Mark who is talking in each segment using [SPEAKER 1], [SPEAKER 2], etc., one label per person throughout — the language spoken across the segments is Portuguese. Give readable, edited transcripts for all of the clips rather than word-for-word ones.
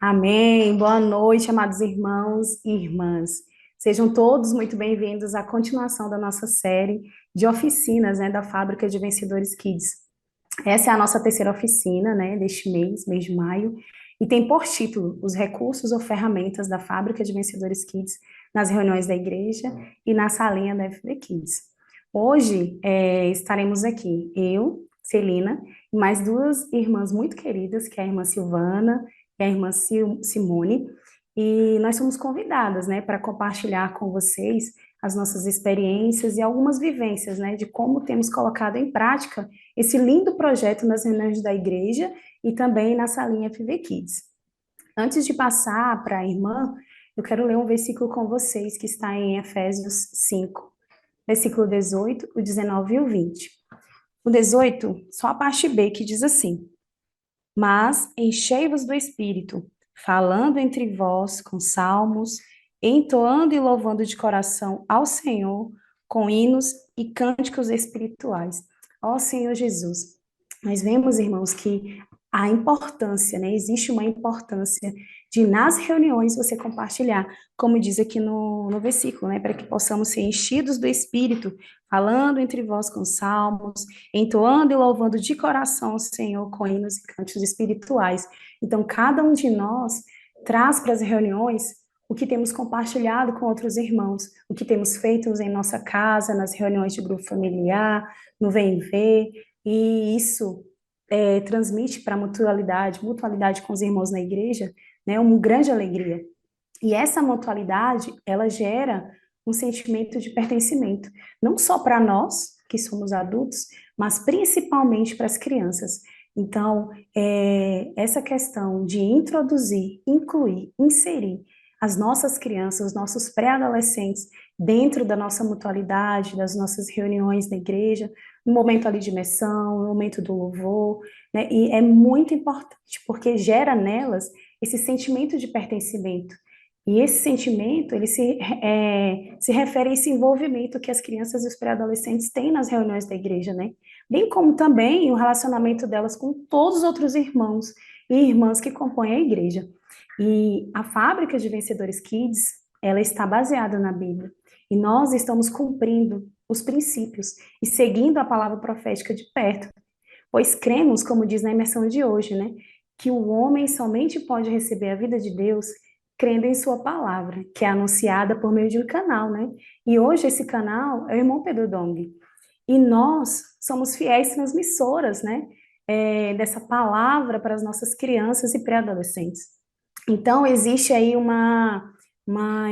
[SPEAKER 1] Amém. Boa noite, amados irmãos e irmãs. Sejam todos muito bem-vindos à continuação da nossa série de oficinas, da Fábrica de Vencedores Kids. Essa é a nossa terceira oficina, deste mês de maio, e tem por título Os recursos ou ferramentas da Fábrica de Vencedores Kids nas reuniões da igreja e na salinha da FB Kids. Hoje, estaremos aqui, eu, Celina, e mais duas irmãs muito queridas, que é a irmã Silvana e a irmã Simone, e nós somos convidadas, para compartilhar com vocês as nossas experiências e algumas vivências, de como temos colocado em prática esse lindo projeto nas reuniões da igreja e também na salinha FV Kids. Antes de passar para a irmã, eu quero ler um versículo com vocês que está em Efésios 5, versículo 18, o 19 e o 20. O 18, só a parte B, que diz assim: Mas enchei-vos do Espírito, falando entre vós com salmos, entoando e louvando de coração ao Senhor com hinos e cânticos espirituais. Ó Senhor Jesus, nós vemos, irmãos, que a importância, existe uma importância de nas reuniões você compartilhar, como diz aqui no versículo, para que possamos ser enchidos do Espírito, falando entre vós com salmos, entoando e louvando de coração o Senhor com hinos e cânticos espirituais. Então, cada um de nós traz para as reuniões o que temos compartilhado com outros irmãos, o que temos feito em nossa casa, nas reuniões de grupo familiar, no Vem Ver, e isso transmite para a mutualidade com os irmãos na igreja, uma grande alegria. E essa mutualidade, ela gera um sentimento de pertencimento, não só para nós, que somos adultos, mas principalmente para as crianças. Então, essa questão de introduzir, incluir, inserir as nossas crianças, os nossos pré-adolescentes dentro da nossa mutualidade, das nossas reuniões na igreja, no momento ali de imersão, no momento do louvor, e é muito importante, porque gera nelas esse sentimento de pertencimento. E esse sentimento, ele se refere a esse envolvimento que as crianças e os pré-adolescentes têm nas reuniões da igreja, Bem como também o relacionamento delas com todos os outros irmãos e irmãs que compõem a igreja. E a Fábrica de Vencedores Kids, ela está baseada na Bíblia. E nós estamos cumprindo os princípios e seguindo a palavra profética de perto, pois cremos, como diz na imersão de hoje, que o homem somente pode receber a vida de Deus crendo em sua palavra, que é anunciada por meio de um canal, E hoje esse canal é o irmão Pedro Dong. E nós somos fiéis transmissoras, dessa palavra para as nossas crianças e pré-adolescentes. Então, existe aí uma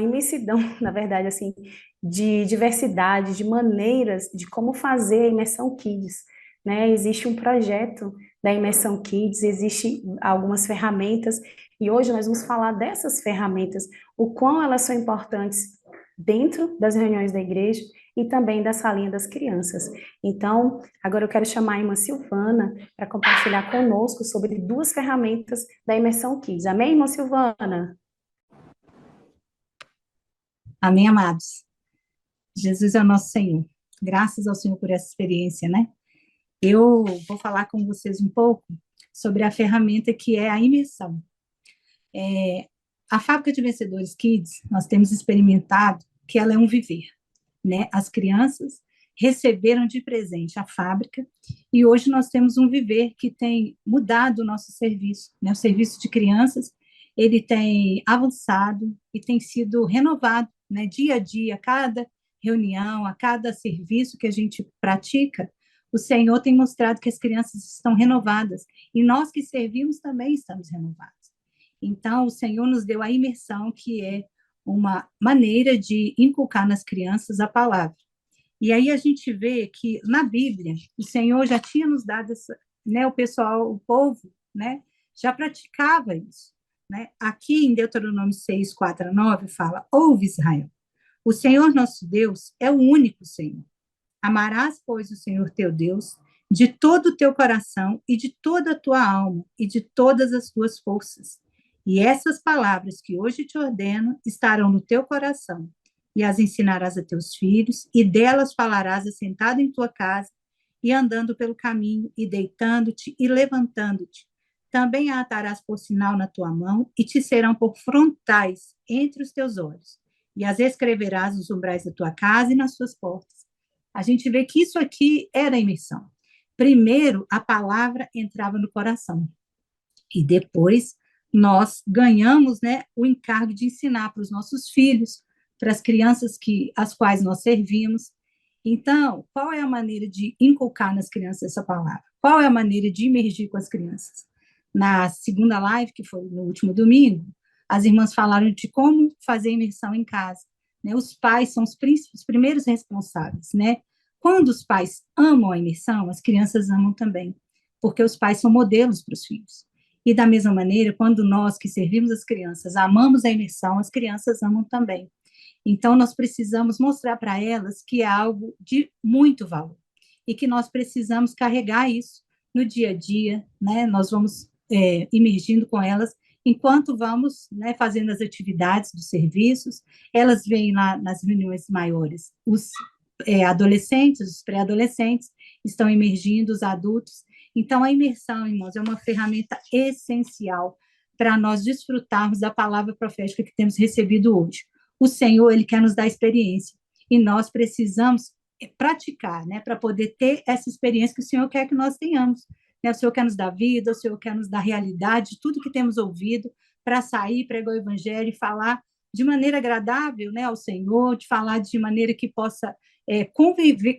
[SPEAKER 1] imensidão, na verdade, assim, de diversidade, de maneiras de como fazer a imersão Kids, Existe um projeto da imersão Kids, existe algumas ferramentas, e hoje nós vamos falar dessas ferramentas, o quão elas são importantes dentro das reuniões da igreja e também da salinha das crianças. Então, agora eu quero chamar a irmã Silvana para compartilhar conosco sobre duas ferramentas da imersão Kids. Amém, irmã Silvana?
[SPEAKER 2] Amém, amados. Jesus é o nosso Senhor. Graças ao Senhor por essa experiência, Eu vou falar com vocês um pouco sobre a ferramenta que é a imersão. A Fábrica de Vencedores Kids, nós temos experimentado que ela é um viver, As crianças receberam de presente a fábrica e hoje nós temos um viver que tem mudado o nosso serviço, O serviço de crianças, ele tem avançado e tem sido renovado, Dia a dia, a cada reunião, a cada serviço que a gente pratica, o Senhor tem mostrado que as crianças estão renovadas e nós que servimos também estamos renovados. Então, o Senhor nos deu a imersão, que é uma maneira de inculcar nas crianças a palavra. E aí a gente vê que na Bíblia o Senhor já tinha nos dado essa, o pessoal, o povo, já praticava isso, Aqui em Deuteronômio 6, 4 a 9 fala: Ouve, Israel, o Senhor nosso Deus é o único Senhor. Amarás, pois, o Senhor teu Deus de todo o teu coração e de toda a tua alma e de todas as tuas forças. E essas palavras que hoje te ordeno estarão no teu coração, e as ensinarás a teus filhos, e delas falarás assentado em tua casa, e andando pelo caminho, e deitando-te e levantando-te. Também a atarás por sinal na tua mão e te serão por frontais entre os teus olhos. E as escreverás nos umbrais da tua casa e nas suas portas. A gente vê que isso aqui era a imersão. Primeiro, a palavra entrava no coração. E depois, nós ganhamos, né, o encargo de ensinar para os nossos filhos, para as crianças as quais nós servimos. Então, qual é a maneira de inculcar nas crianças essa palavra? Qual é a maneira de imergir com as crianças? Na segunda live, que foi no último domingo, as irmãs falaram de como fazer imersão em casa. Né? Os pais são os primeiros responsáveis. Né? Quando os pais amam a imersão, as crianças amam também, porque os pais são modelos para os filhos. E da mesma maneira, quando nós que servimos as crianças amamos a imersão, as crianças amam também. Então, nós precisamos mostrar para elas que é algo de muito valor e que nós precisamos carregar isso no dia a dia, né? Nós vamos imergindo com elas enquanto vamos, né, fazendo as atividades dos serviços. Elas vêm lá nas reuniões maiores, os adolescentes, os pré-adolescentes estão imergindo, os adultos. Então, a imersão, irmãos, é uma ferramenta essencial para nós desfrutarmos da palavra profética que temos recebido hoje. O Senhor, Ele quer nos dar experiência, e nós precisamos praticar, né, para poder ter essa experiência que o Senhor quer que nós tenhamos. Né? O Senhor quer nos dar vida, o Senhor quer nos dar realidade de tudo que temos ouvido, para sair, pregar o Evangelho e falar de maneira agradável, né, ao Senhor, de falar de maneira que possa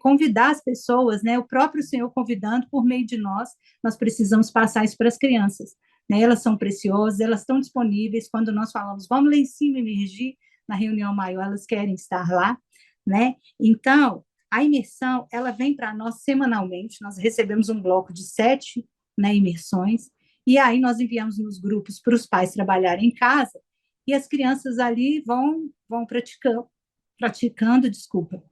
[SPEAKER 2] convidar as pessoas, né, o próprio Senhor convidando por meio de nós precisamos passar isso para as crianças. Né? Elas são preciosas, elas estão disponíveis. Quando nós falamos, vamos lá em cima emergir, na reunião maior, elas querem estar lá, né? Então, a imersão, ela vem para nós semanalmente, nós recebemos um bloco de 7, né, imersões, e aí nós enviamos nos grupos para os pais trabalharem em casa, e as crianças ali vão praticando, desculpa,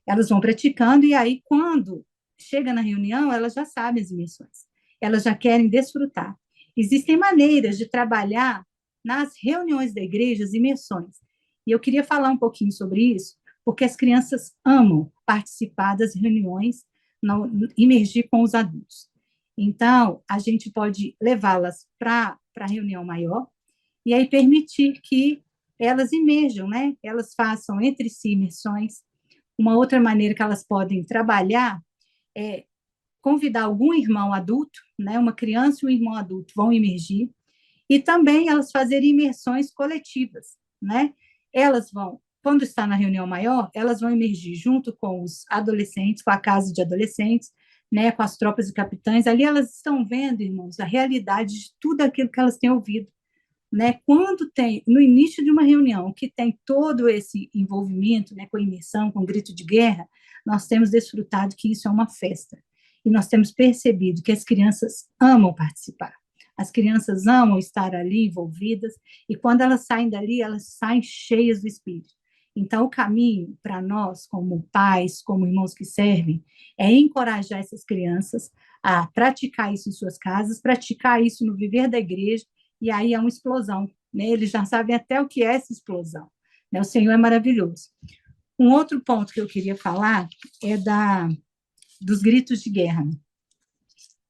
[SPEAKER 2] elas vão praticando, e aí quando chega na reunião, elas já sabem as imersões, elas já querem desfrutar. Existem maneiras de trabalhar nas reuniões da igreja, as imersões. E eu queria falar um pouquinho sobre isso, porque as crianças amam participar das reuniões, imergir com os adultos. Então, a gente pode levá-las para a reunião maior e aí permitir que elas imerjam, né? Elas façam entre si imersões. Uma outra maneira que elas podem trabalhar é convidar algum irmão adulto, né? Uma criança e um irmão adulto vão imergir, e também elas fazerem imersões coletivas, né? Elas vão, quando está na reunião maior, elas vão emergir junto com os adolescentes, com a casa de adolescentes, né, com as tropas e capitães. Ali elas estão vendo, irmãos, a realidade de tudo aquilo que elas têm ouvido. Né? Quando tem, no início de uma reunião, que tem todo esse envolvimento, né, com imersão, com grito de guerra, nós temos desfrutado que isso é uma festa. E nós temos percebido que as crianças amam participar. As crianças amam estar ali envolvidas, e quando elas saem dali, elas saem cheias do Espírito. Então, o caminho para nós, como pais, como irmãos que servem, é encorajar essas crianças a praticar isso em suas casas, praticar isso no viver da igreja, e aí é uma explosão. Né? Eles já sabem até o que é essa explosão. Né? O Senhor é maravilhoso. Um outro ponto que eu queria falar é dos gritos de guerra.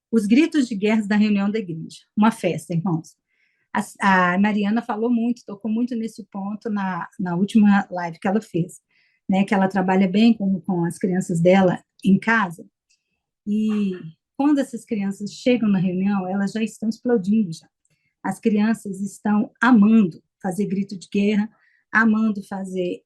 [SPEAKER 2] Os gritos de guerra da reunião da igreja. Uma festa, irmãos. A Mariana falou muito, tocou muito nesse ponto na última live que ela fez, né? Que ela trabalha bem com as crianças dela em casa. E quando essas crianças chegam na reunião, elas já estão explodindo já. As crianças estão amando fazer grito de guerra, amando fazer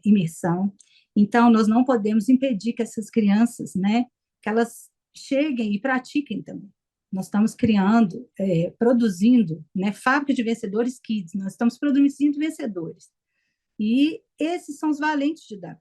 [SPEAKER 2] imersão. Então, nós não podemos impedir que essas crianças, né, que elas cheguem e pratiquem também. Nós estamos criando, produzindo, né, fábrica de vencedores kids, nós estamos produzindo vencedores. E esses são os valentes de Davi.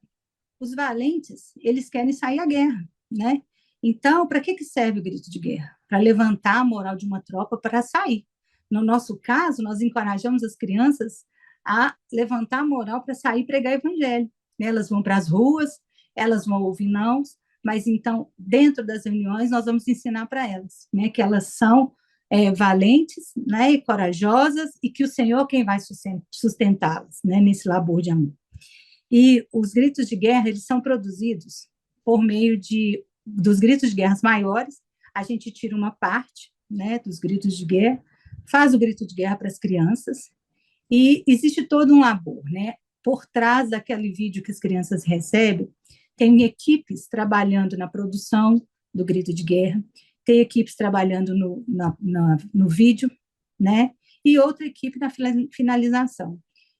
[SPEAKER 2] Os valentes, eles querem sair à guerra, né? Então, para que serve o grito de guerra? Para levantar a moral de uma tropa para sair. No nosso caso, nós encorajamos as crianças a levantar a moral para sair e pregar o evangelho. Elas vão para as ruas, elas vão ouvir nãos, mas então, dentro das reuniões, nós vamos ensinar para elas, né, que elas são valentes, né, e corajosas, e que o Senhor é quem vai sustentá-las, né, nesse labor de amor. E os gritos de guerra, eles são produzidos por meio dos gritos de guerra maiores. A gente tira uma parte, né, dos gritos de guerra, faz o grito de guerra para as crianças, e existe todo um labor, né? Por trás daquele vídeo que as crianças recebem, tem equipes trabalhando na produção do grito de guerra, tem equipes trabalhando no vídeo, né? E outra equipe na finalização.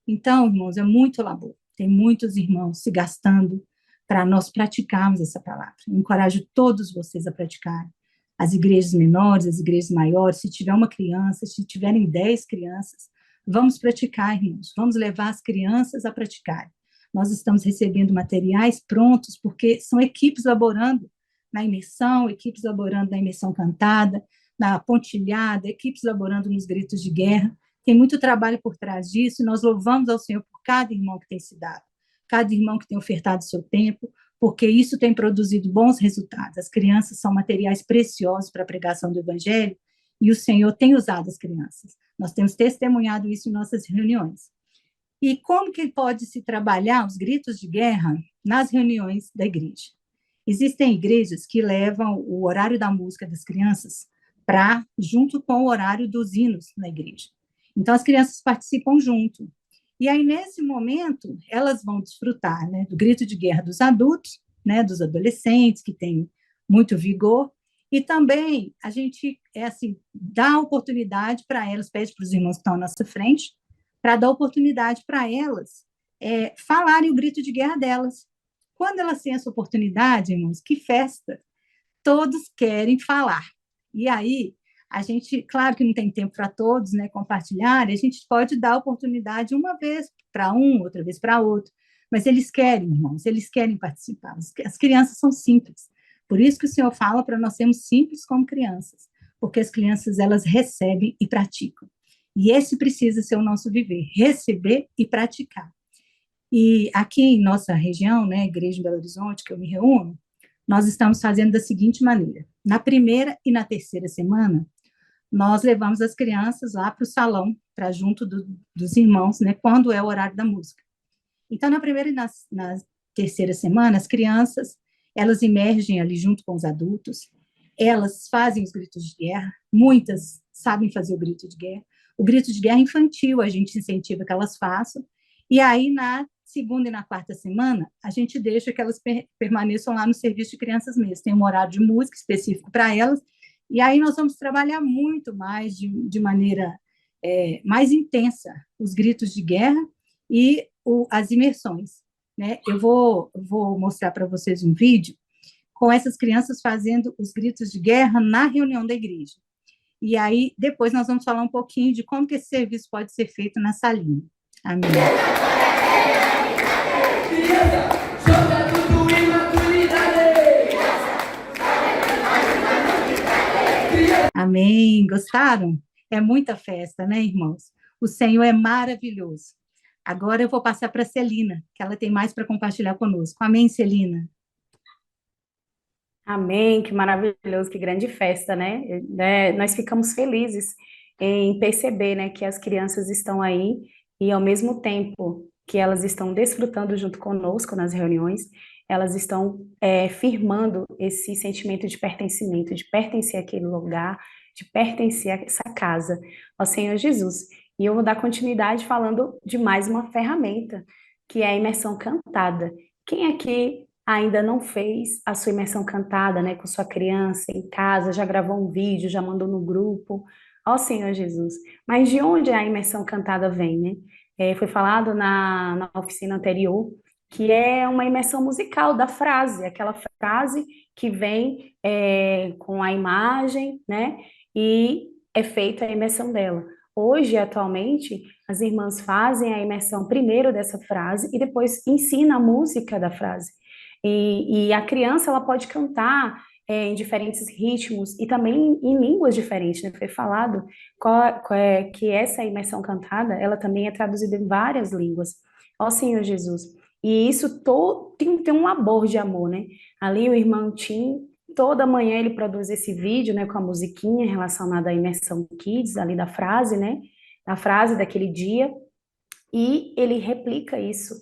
[SPEAKER 2] Então, irmãos, é muito labor. Tem muitos irmãos se gastando para nós praticarmos essa palavra. Eu encorajo todos vocês a praticarem. As igrejas menores, as igrejas maiores, se tiver uma criança, se tiverem 10 crianças, vamos praticar, irmãos. Vamos levar as crianças a praticar. Nós estamos recebendo materiais prontos, porque são equipes laborando na imersão, equipes laborando na imersão cantada, na pontilhada, equipes laborando nos gritos de guerra. Tem muito trabalho por trás disso, e nós louvamos ao Senhor por cada irmão que tem se dado, cada irmão que tem ofertado seu tempo, porque isso tem produzido bons resultados. As crianças são materiais preciosos para a pregação do Evangelho, e o Senhor tem usado as crianças. Nós temos testemunhado isso em nossas reuniões. E como que pode se trabalhar os gritos de guerra nas reuniões da igreja? Existem igrejas que levam o horário da música das crianças junto com o horário dos hinos na igreja. Então, as crianças participam junto. E aí, nesse momento, elas vão desfrutar, né, do grito de guerra dos adultos, né, dos adolescentes, que têm muito vigor, e também a gente dá oportunidade para elas, pede para os irmãos que estão à nossa frente, para dar oportunidade para elas falarem o grito de guerra delas. Quando elas têm essa oportunidade, irmãos, que festa! Todos querem falar. E aí, a gente, claro que não tem tempo para todos, né, compartilhar, a gente pode dar oportunidade uma vez para um, outra vez para outro, mas eles querem, irmãos, eles querem participar. As crianças são simples. Por isso que o Senhor fala para nós sermos simples como crianças, porque as crianças, elas recebem e praticam. E esse precisa ser o nosso viver, receber e praticar. E aqui em nossa região, né, Igreja em Belo Horizonte, que eu me reúno, nós estamos fazendo da seguinte maneira: na primeira e na terceira semana, nós levamos as crianças lá para o salão, para junto dos irmãos, né, quando é o horário da música. Então, na primeira e na terceira semana, as crianças, elas emergem ali junto com os adultos, elas fazem os gritos de guerra, muitas sabem fazer o grito de guerra. O grito de guerra infantil, a gente incentiva que elas façam, e aí, na segunda e na quarta semana, a gente deixa que elas permaneçam lá no serviço de crianças mesmo. Tem um horário de música específico para elas, e aí nós vamos trabalhar muito mais, de maneira mais intensa, os gritos de guerra e as imersões, né? Eu vou mostrar para vocês um vídeo com essas crianças fazendo os gritos de guerra na reunião da igreja. E aí, depois nós vamos falar um pouquinho de como que esse serviço pode ser feito na salinha. Amém. Amém. Gostaram? É muita festa, né, irmãos? O Senhor é maravilhoso. Agora eu vou passar para a Celina, que ela tem mais para compartilhar conosco. Amém, Celina?
[SPEAKER 1] Amém, que maravilhoso, que grande festa, né? Nós ficamos felizes em perceber, né, que as crianças estão aí e ao mesmo tempo que elas estão desfrutando junto conosco nas reuniões, elas estão firmando esse sentimento de pertencimento, de pertencer àquele lugar, de pertencer a essa casa, ao Senhor Jesus. E eu vou dar continuidade falando de mais uma ferramenta, que é a imersão cantada. Quem aqui ainda não fez a sua imersão cantada, né, com sua criança em casa, já gravou um vídeo, já mandou no grupo, ó Senhor Jesus. Mas de onde a imersão cantada vem, né? Foi falado na oficina anterior que é uma imersão musical da frase, aquela frase que vem com a imagem, né, e é feita a imersão dela. Hoje, atualmente, as irmãs fazem a imersão primeiro dessa frase e depois ensina a música da frase. E a criança ela pode cantar em diferentes ritmos e também em línguas diferentes, né? Foi falado que essa imersão cantada ela também é traduzida em várias línguas. Ó Senhor Jesus. E isso tem um labor de amor, né? Ali o irmão Tim, toda manhã ele produz esse vídeo, né, com a musiquinha relacionada à imersão Kids, ali da frase, né? A frase daquele dia. E ele replica isso,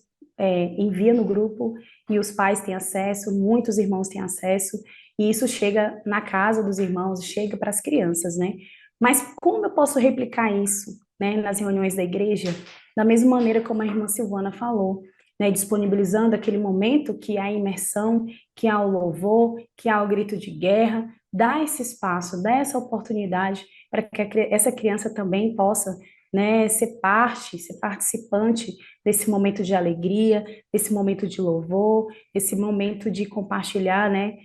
[SPEAKER 1] envia no grupo e os pais têm acesso, muitos irmãos têm acesso, e isso chega na casa dos irmãos, chega para as crianças, né? Mas como eu posso replicar isso, né, nas reuniões da igreja? Da mesma maneira como a irmã Silvana falou, né, disponibilizando aquele momento que há imersão, que há o louvor, que há o grito de guerra, dá esse espaço, dá essa oportunidade para que essa criança também possa, né, ser parte, ser participante desse momento de alegria, desse momento de louvor, desse momento de compartilhar, né,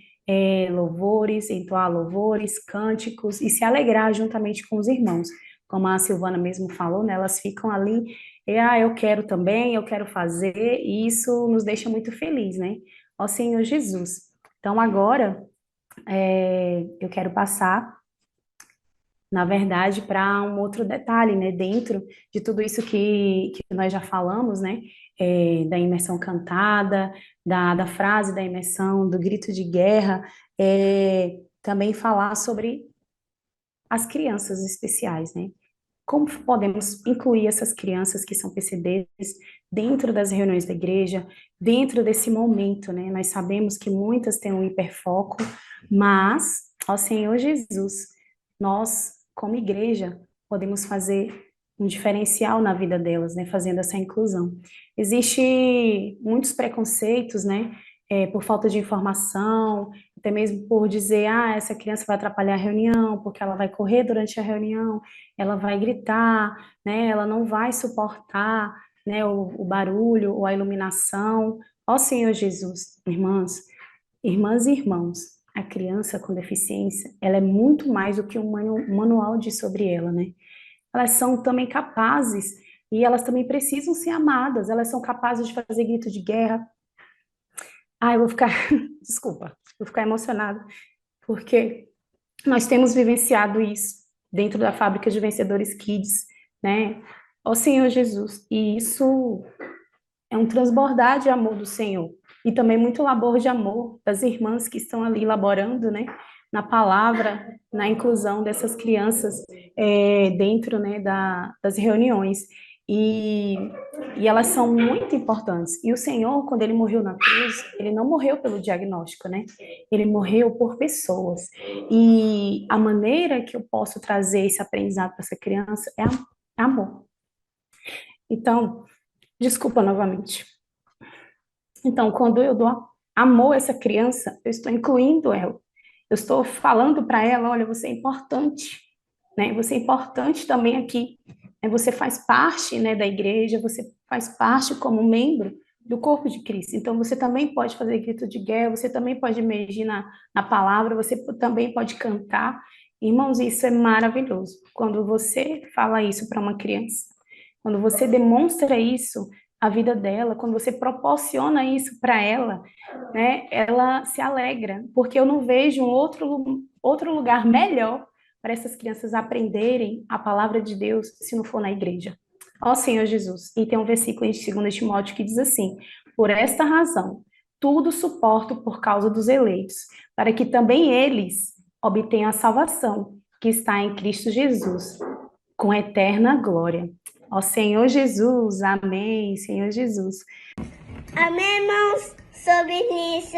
[SPEAKER 1] louvores, entoar louvores, cânticos e se alegrar juntamente com os irmãos. Como a Silvana mesmo falou, né, elas ficam ali, eu quero também, eu quero fazer, e isso nos deixa muito feliz, né? Ó Senhor Jesus. Então agora eu quero passar, na verdade, para um outro detalhe, né? Dentro de tudo isso que nós já falamos, né? Da imersão cantada, da frase da imersão, do grito de guerra, também falar sobre as crianças especiais, né? Como podemos incluir essas crianças que são PCDs dentro das reuniões da igreja, dentro desse momento, né? Nós sabemos que muitas têm um hiperfoco, mas, ó Senhor Jesus, nós, como igreja, podemos fazer um diferencial na vida delas, né? Fazendo essa inclusão. Existe muitos preconceitos, né? Por falta de informação, até mesmo por dizer, essa criança vai atrapalhar a reunião, porque ela vai correr durante a reunião, ela vai gritar, né? Ela não vai suportar, né? O barulho ou a iluminação. Ó Senhor Jesus, irmãs e irmãos, a criança com deficiência, ela é muito mais do que um manual diz sobre ela, né? Elas são também capazes e elas também precisam ser amadas. Elas são capazes de fazer grito de guerra. Eu vou ficar, desculpa, vou ficar emocionada, porque nós temos vivenciado isso dentro da fábrica de Vencedores Kids, né? Ó Senhor Jesus, e isso é um transbordar de amor do Senhor, e também muito labor de amor das irmãs que estão ali laborando, né? Na palavra, na inclusão dessas crianças dentro, né, das reuniões. E, e elas são muito importantes. E o Senhor, quando ele morreu na cruz, ele não morreu pelo diagnóstico, né? Ele morreu por pessoas. E a maneira que eu posso trazer esse aprendizado para essa criança é amor. Então, desculpa novamente. Então, quando eu dou amor a essa criança, eu estou incluindo ela. Eu estou falando para ela, olha, você é importante, né? Você é importante também aqui. Você faz parte, né, da igreja, você faz parte como membro do corpo de Cristo. Então, você também pode fazer grito de guerra, você também pode emergir na palavra, você também pode cantar. Irmãos, isso é maravilhoso. Quando você fala isso para uma criança, quando você demonstra isso, a vida dela, quando você proporciona isso para ela, né, ela se alegra, porque eu não vejo um outro lugar melhor para essas crianças aprenderem a palavra de Deus se não for na igreja. Ó Senhor Jesus. E tem um versículo em 2 Timóteo que diz assim: por esta razão, tudo suporto por causa dos eleitos, para que também eles obtenham a salvação que está em Cristo Jesus, com eterna glória. Ó Senhor Jesus, amém, Senhor Jesus.
[SPEAKER 3] Amém, irmãos, sobre isso,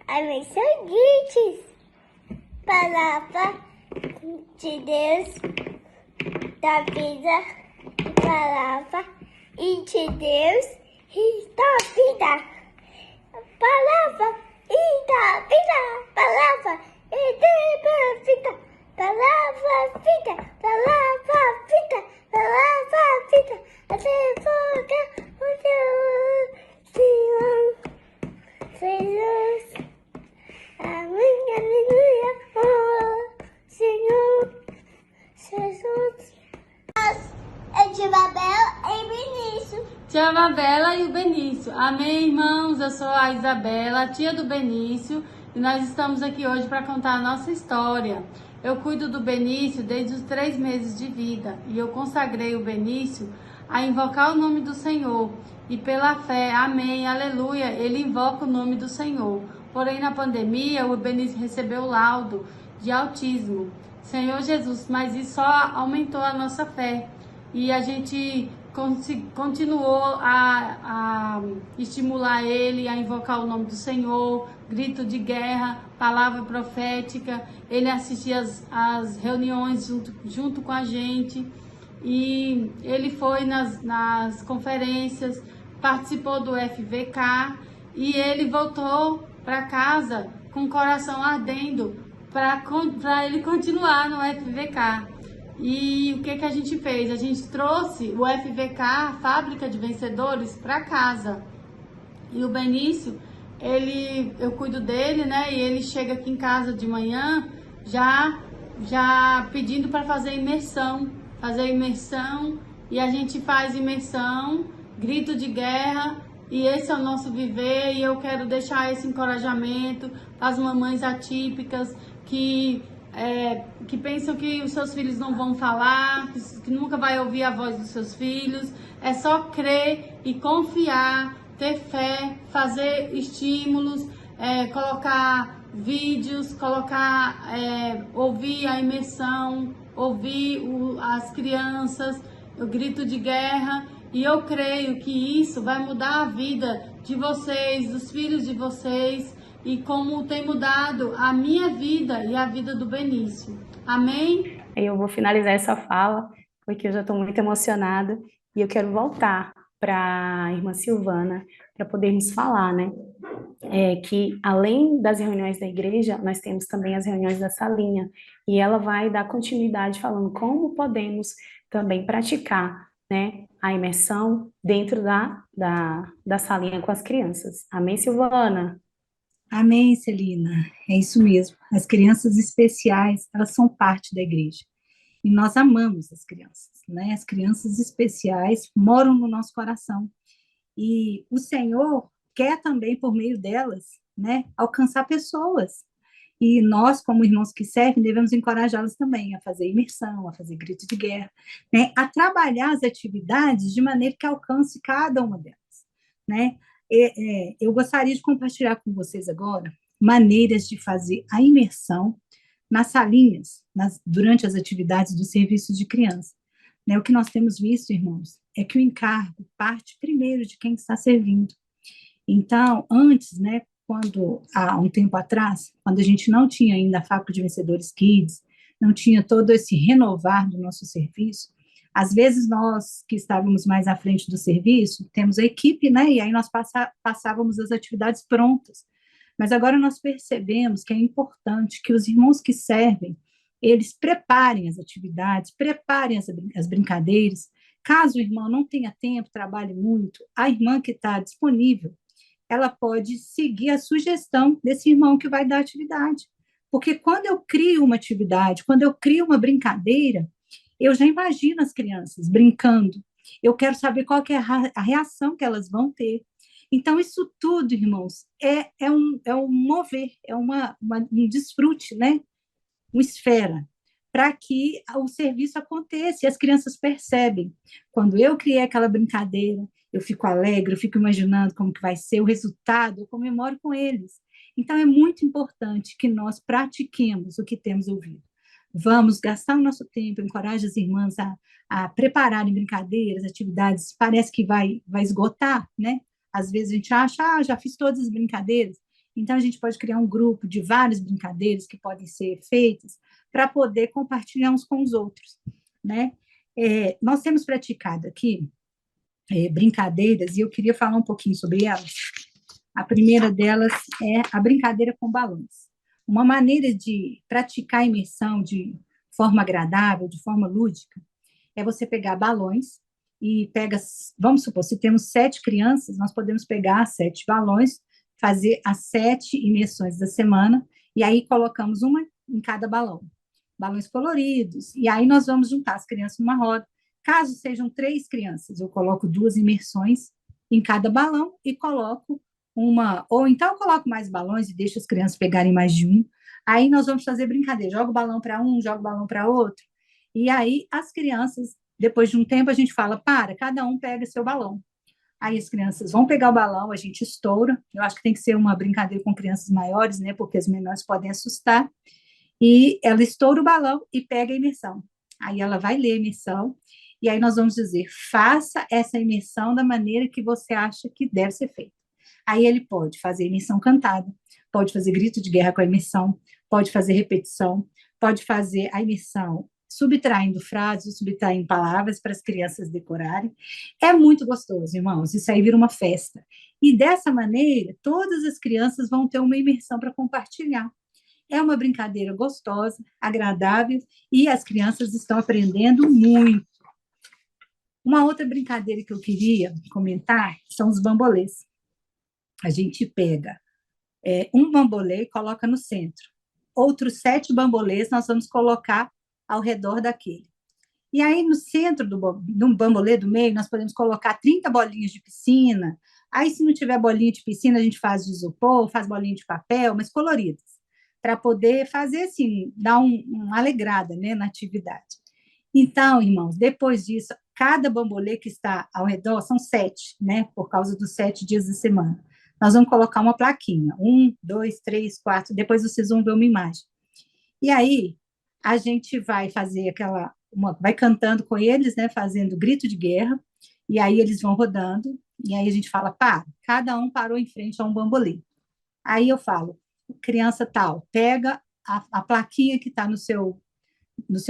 [SPEAKER 3] Amém, palavra de Deus, da vida, palavra e de Deus e da vida, palavra e da vida, palavra e da vida, palavra, vida, palavra, vida, palavra, vida, advoga, Senhor, Jesus, amém, aleluia, oh, Senhor, Jesus. É de Babel e Benício.
[SPEAKER 4] Tia Babela e o Benício. Amém, irmãos? Eu sou a Isabela, tia do Benício, e nós estamos aqui hoje para contar a nossa história. Eu cuido do Benício desde os 3 meses de vida, e eu consagrei o Benício a invocar o nome do Senhor. E pela fé, amém, aleluia, ele invoca o nome do Senhor. Porém, na pandemia, o Benício recebeu o laudo de autismo. Senhor Jesus, mas isso só aumentou a nossa fé. E a gente continuou a estimular ele a invocar o nome do Senhor, grito de guerra, palavra profética. Ele assistia às reuniões junto com a gente, e ele foi nas conferências, participou do FVK, e ele voltou para casa com o coração ardendo para ele continuar no FVK. E o que a gente fez? A gente trouxe o FVK, a Fábrica de Vencedores, para casa. E o Benício, eu cuido dele, né? E ele chega aqui em casa de manhã já pedindo para fazer imersão. E a gente faz imersão, grito de guerra, e esse é o nosso viver. E eu quero deixar esse encorajamento para as mamães atípicas que pensam que os seus filhos não vão falar, que nunca vai ouvir a voz dos seus filhos. É só crer e confiar, ter fé, fazer estímulos, colocar vídeos, ouvir a imersão, ouvir as crianças, o grito de guerra. E eu creio que isso vai mudar a vida de vocês, dos filhos de vocês, e como tem mudado a minha vida e a vida do Benício. Amém?
[SPEAKER 1] Eu vou finalizar essa fala, porque eu já estou muito emocionada, e eu quero voltar para a irmã Silvana, para podermos falar, né? Que além das reuniões da igreja, nós temos também as reuniões da salinha, e ela vai dar continuidade falando como podemos também praticar, né, a imersão dentro da salinha com as crianças. Amém, Silvana?
[SPEAKER 2] Amém, Celina. É isso mesmo. As crianças especiais, elas são parte da igreja. E nós amamos as crianças, né? As crianças especiais moram no nosso coração. E o Senhor quer também, por meio delas, né, alcançar pessoas. E nós, como irmãos que servem, devemos encorajá-los também a fazer imersão, a fazer grito de guerra, né, a trabalhar as atividades de maneira que alcance cada uma delas, né? Eu gostaria de compartilhar com vocês agora maneiras de fazer a imersão nas salinhas, durante as atividades do serviço de criança. Né, o que nós temos visto, irmãos, é que o encargo parte primeiro de quem está servindo. Então, antes, né, há um tempo atrás, quando a gente não tinha ainda a Fábrica de Vencedores Kids, não tinha todo esse renovar do nosso serviço, às vezes nós que estávamos mais à frente do serviço, temos a equipe, né, e aí nós passávamos as atividades prontas. Mas agora nós percebemos que é importante que os irmãos que servem, eles preparem as atividades, preparem as brincadeiras. Caso o irmão não tenha tempo, trabalhe muito, a irmã que está disponível, ela pode seguir a sugestão desse irmão que vai dar atividade. Porque quando eu crio uma atividade, quando eu crio uma brincadeira, eu já imagino as crianças brincando. Eu quero saber qual que é a reação que elas vão ter. Então, isso tudo, irmãos, é um mover, um desfrute, né? Uma esfera, para que o serviço aconteça. E as crianças percebem. Quando eu criei aquela brincadeira, eu fico alegre, eu fico imaginando como que vai ser o resultado, eu comemoro com eles. Então, é muito importante que nós pratiquemos o que temos ouvido. Vamos gastar o nosso tempo, encoraje as irmãs a prepararem brincadeiras, atividades, parece que vai esgotar, né? Às vezes a gente acha, já fiz todas as brincadeiras. Então, a gente pode criar um grupo de várias brincadeiras que podem ser feitas para poder compartilhar uns com os outros, né? Nós temos praticado aqui brincadeiras, e eu queria falar um pouquinho sobre elas. A primeira delas é a brincadeira com balões. Uma maneira de praticar a imersão de forma agradável, de forma lúdica, é você pegar balões e vamos supor, se temos 7 crianças, nós podemos pegar 7 balões, fazer as 7 imersões da semana, e aí colocamos uma em cada balão. Balões coloridos, e aí nós vamos juntar as crianças numa roda. Caso sejam 3 crianças, eu coloco 2 imersões em cada balão e coloco ou então eu coloco mais balões e deixo as crianças pegarem mais de um. Aí nós vamos fazer brincadeira, jogo o balão para um, jogo o balão para outro. E aí as crianças, depois de um tempo, a gente fala, cada um pega seu balão. Aí as crianças vão pegar o balão, a gente estoura. Eu acho que tem que ser uma brincadeira com crianças maiores, né? Porque as menores podem assustar. E ela estoura o balão e pega a imersão. Aí ela vai ler a imersão e aí nós vamos dizer, faça essa imersão da maneira que você acha que deve ser feita. Aí ele pode fazer imersão cantada, pode fazer grito de guerra com a imersão, pode fazer repetição, pode fazer a imersão subtraindo frases, subtraindo palavras para as crianças decorarem. É muito gostoso, irmãos, isso aí vira uma festa. E dessa maneira, todas as crianças vão ter uma imersão para compartilhar. É uma brincadeira gostosa, agradável, e as crianças estão aprendendo muito. Uma outra brincadeira que eu queria comentar são os bambolês. A gente pega um bambolê e coloca no centro. Outros 7 bambolês nós vamos colocar ao redor daquele. E aí, no centro do bambolê do meio, nós podemos colocar 30 bolinhas de piscina. Aí, se não tiver bolinha de piscina, a gente faz de isopor, faz bolinha de papel, mas coloridas, para poder fazer, assim, dar uma alegrada, né, na atividade. Então, irmãos, depois disso, cada bambolê que está ao redor, são 7, né, por causa dos 7 dias da semana. Nós vamos colocar uma plaquinha, 1, 2, 3, 4, depois vocês vão ver uma imagem. E aí, a gente vai fazer vai cantando com eles, né, fazendo grito de guerra, e aí eles vão rodando, e aí a gente fala, para, cada um parou em frente a um bambolê. Aí eu falo, criança tal, pega a plaquinha que está no seu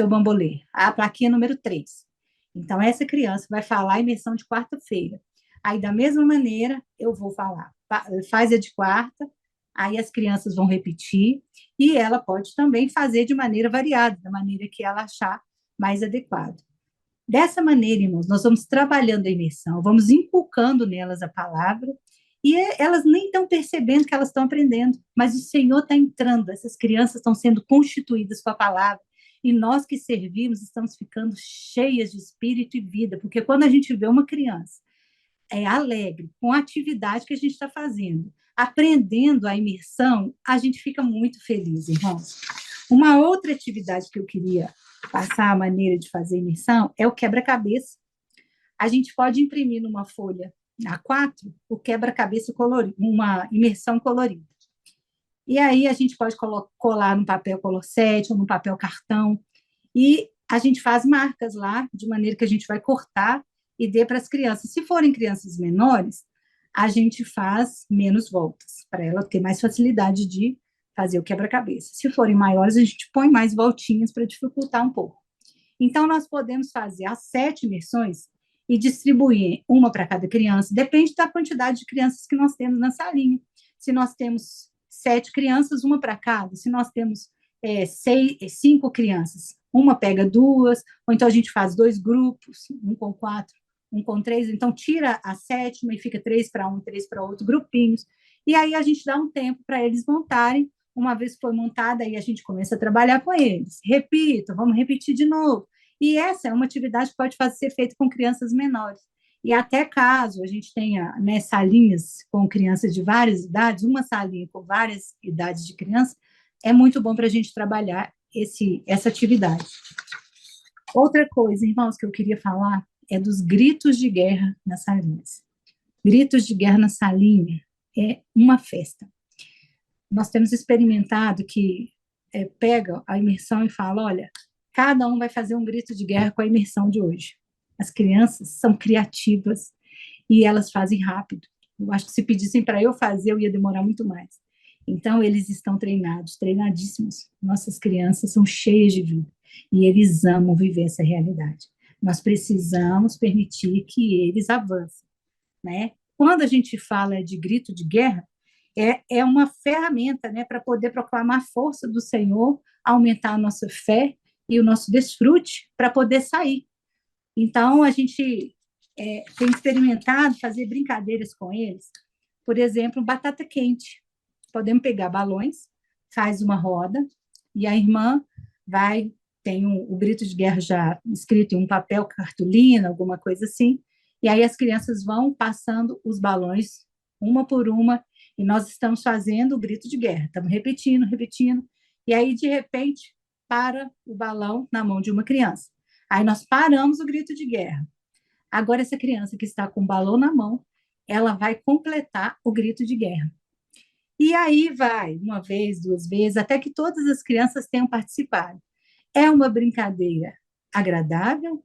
[SPEAKER 2] bambolê, a plaquinha número 3. Então, essa criança vai falar a imersão de quarta-feira. Aí, da mesma maneira, eu vou falar, faz a de quarta, aí as crianças vão repetir, e ela pode também fazer de maneira variada, da maneira que ela achar mais adequado. Dessa maneira, irmãos, nós vamos trabalhando a imersão, vamos inculcando nelas a palavra, e elas nem estão percebendo que elas estão aprendendo, mas o Senhor está entrando, essas crianças estão sendo constituídas com a palavra, e nós que servimos estamos ficando cheias de espírito e vida, porque quando a gente vê uma criança alegre com a atividade que a gente está fazendo, aprendendo a imersão, a gente fica muito feliz, irmãos. Uma outra atividade que eu queria passar a maneira de fazer imersão é o quebra-cabeça. A gente pode imprimir numa folha A4 o quebra-cabeça colorido, uma imersão colorida. E aí a gente pode colar no papel color 7 ou no papel cartão, e a gente faz marcas lá, de maneira que a gente vai cortar e dê para as crianças. Se forem crianças menores, a gente faz menos voltas, para ela ter mais facilidade de fazer o quebra-cabeça. Se forem maiores, a gente põe mais voltinhas para dificultar um pouco. Então, nós podemos fazer as 7 imersões e distribuir uma para cada criança, depende da quantidade de crianças que nós temos na salinha. Se nós temos 7 crianças, uma para cada. Se nós temos 5 crianças, uma pega 2, ou então a gente faz 2 grupos, um com 4, um com 3, então tira a 7ª e fica 3 para um, 3 para outro, grupinhos, e aí a gente dá um tempo para eles montarem. Uma vez que foi montada, aí a gente começa a trabalhar com eles. Repita, vamos repetir de novo. E essa é uma atividade que pode ser feita com crianças menores. E até caso a gente tenha, né, salinhas com crianças de várias idades, uma salinha com várias idades de criança, é muito bom para a gente trabalhar essa atividade. Outra coisa, irmãos, que eu queria falar é dos gritos de guerra nas salinhas. Gritos de guerra na salinha é uma festa. Nós temos experimentado que pega a imersão e fala, olha, cada um vai fazer um grito de guerra com a imersão de hoje. As crianças são criativas e elas fazem rápido. Eu acho que se pedissem para eu fazer, eu ia demorar muito mais. Então, eles estão treinados, treinadíssimos. Nossas crianças são cheias de vida e eles amam viver essa realidade. Nós precisamos permitir que eles avancem, né? Quando a gente fala de grito de guerra, é uma ferramenta, né, para poder proclamar a força do Senhor, aumentar a nossa fé e o nosso desfrute para poder sair. Então, a gente tem experimentado fazer brincadeiras com eles. Por exemplo, batata quente. Podemos pegar balões, faz uma roda, e a irmã tem o grito de guerra já escrito em um papel, cartolina, alguma coisa assim, e aí as crianças vão passando os balões, uma por uma, e nós estamos fazendo o grito de guerra, estamos repetindo, e aí, de repente, para o balão na mão de uma criança. Aí nós paramos o grito de guerra. Agora, essa criança que está com o balão na mão, ela vai completar o grito de guerra. E aí vai, uma vez, 2 vezes, até que todas as crianças tenham participado. É uma brincadeira agradável,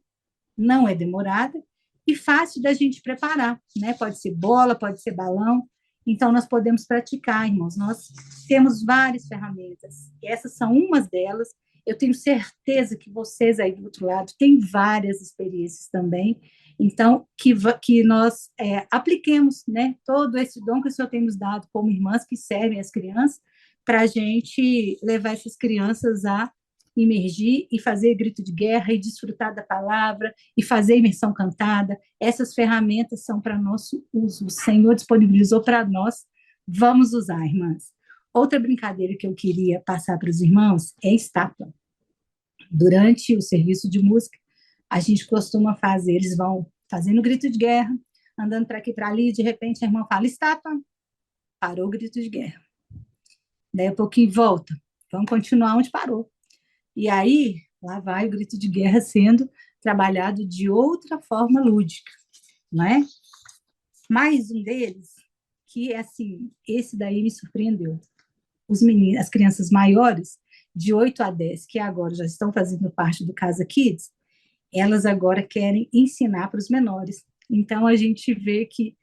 [SPEAKER 2] não é demorada e fácil da gente preparar, né? Pode ser bola, pode ser balão. Então, nós podemos praticar, irmãos. Nós temos várias ferramentas. Essas são umas delas. Eu tenho certeza que vocês aí do outro lado têm várias experiências também. Então, que nós apliquemos, né, todo esse dom que o Senhor tem nos dado como irmãs que servem as crianças, para a gente levar essas crianças a imergir e fazer grito de guerra e desfrutar da palavra e fazer imersão cantada. Essas ferramentas são para nosso uso. O Senhor disponibilizou para nós. Vamos usar, irmãs. Outra brincadeira que eu queria passar para os irmãos é estátua. Durante o serviço de música, a gente costuma fazer, eles vão fazendo grito de guerra, andando para aqui e para ali, de repente a irmã fala, estátua, parou o grito de guerra. Daí a pouquinho volta, vamos continuar onde parou. E aí, lá vai o grito de guerra sendo trabalhado de outra forma lúdica, não é? Mais um deles, que é assim, esse daí me surpreendeu. Os meninos, as crianças maiores, de 8 a 10, que agora já estão fazendo parte do Casa Kids, elas agora querem ensinar para os menores. Então, a gente vê que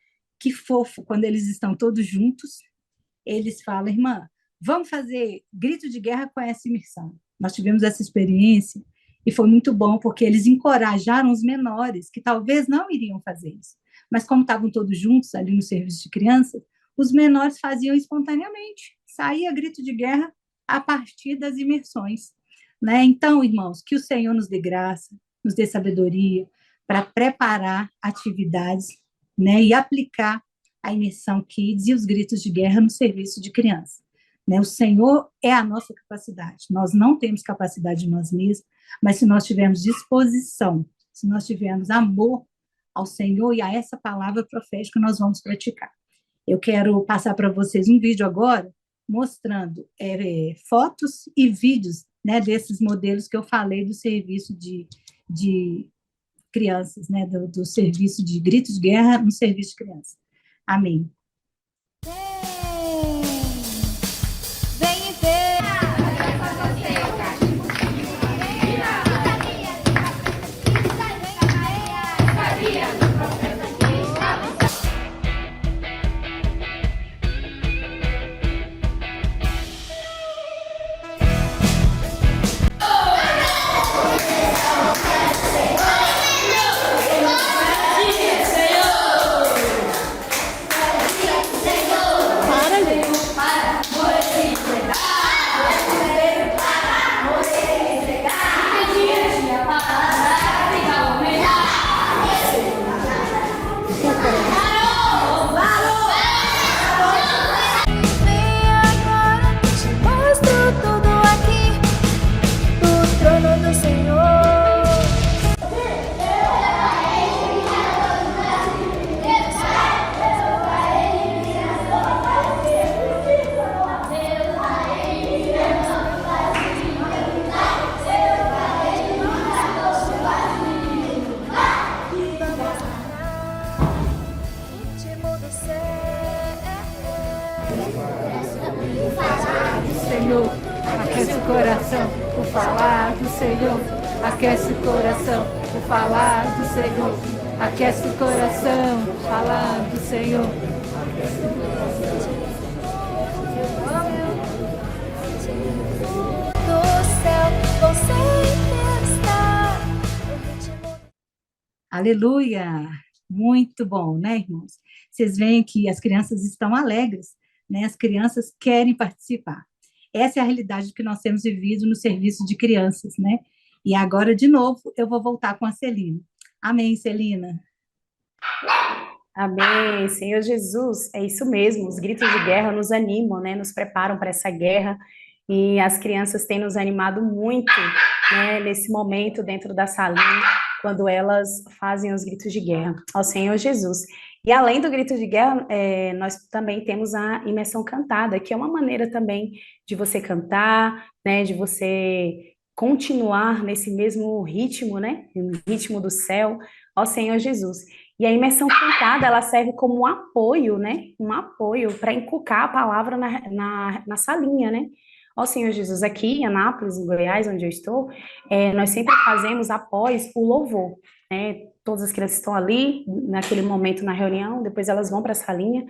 [SPEAKER 2] fofo, quando eles estão todos juntos, eles falam, irmã, vamos fazer grito de guerra com essa imersão. Nós tivemos essa experiência e foi muito bom, porque eles encorajaram os menores, que talvez não iriam fazer isso. Mas como estavam todos juntos ali no serviço de crianças, os menores faziam espontaneamente. Saía grito de guerra a partir das imersões, né? Então, irmãos, que o Senhor nos dê graça, nos dê sabedoria para preparar atividades, né, e aplicar a imersão Kids e os gritos de guerra no serviço de criança. Né? O Senhor é a nossa capacidade. Nós não temos capacidade de nós mesmos, mas se nós tivermos disposição, se nós tivermos amor ao Senhor e a essa palavra profética, nós vamos praticar. Eu quero passar para vocês um vídeo agora, mostrando fotos e vídeos, né, desses modelos que eu falei do serviço de crianças, né, do serviço de gritos de guerra no serviço de crianças. Amém.
[SPEAKER 3] Vem ver.
[SPEAKER 2] Senhor, aquece o coração, o falar do Senhor, aquece o coração, o falar do Senhor, aquece o coração, falar do Senhor.
[SPEAKER 3] Do céu, você está.
[SPEAKER 2] Aleluia! Muito bom, né, irmãos? Vocês veem que as crianças estão alegres, né? As crianças querem participar. Essa é a realidade que nós temos vivido no serviço de crianças, né? E agora, de novo, eu vou voltar com a Celina. Amém, Celina?
[SPEAKER 1] Amém, Senhor Jesus, é isso mesmo, os gritos de guerra nos animam, né, nos preparam para essa guerra, e as crianças têm nos animado muito, né, nesse momento dentro da salinha, quando elas fazem os gritos de guerra ao Senhor Jesus. E além do grito de guerra, nós também temos a imersão cantada, que é uma maneira também de você cantar, né, de você continuar nesse mesmo ritmo, né, no ritmo do céu, ao Senhor Jesus. E a imersão cantada, ela serve como um apoio, né? Um apoio para inculcar a palavra na salinha, né? Ó Senhor Jesus, aqui em Anápolis, em Goiás, onde eu estou, nós sempre fazemos após o louvor. né? Todas as crianças estão ali, naquele momento na reunião, depois elas vão para a salinha,